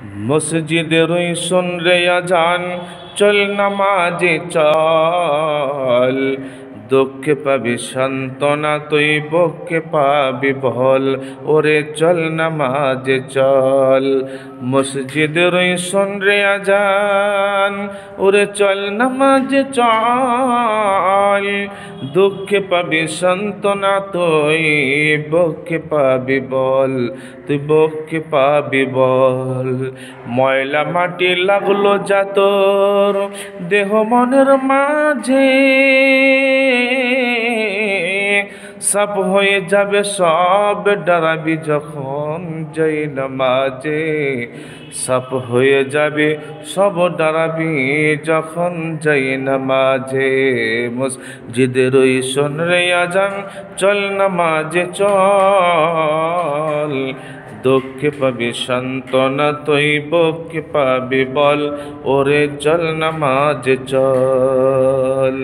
মসজিদে রই শোন রে আজান, চল নামাজে চল। দুঃখে পাবি সান্ত্বনা তুই, বক্ষে পাবি বল, ওরে চল নামাজে চল। মসজিদে রই শোন রে আজান, ওরে চল নামাজে চল। দুঃখে পাবি সান্ত্বনা তুই, বক্ষে পাবি বল, তুই বক্ষে পাবি বল। ময়লা মাটি লাগলো যা তোর দেহ মনের মাঝে, সাফ হয়ে যাবে সব ডরাবি যখন যাই নামাজে। সাফ হয়ে যাবে সব ডরাবি যখন যাই নামাজে। মসজিদে রই শোন রে আজান, চল নামাজে চল। দুঃখে পাবি সান্ত্বনা তুই, বক্ষে পাবি বল, ওরে চল নামাজে চল।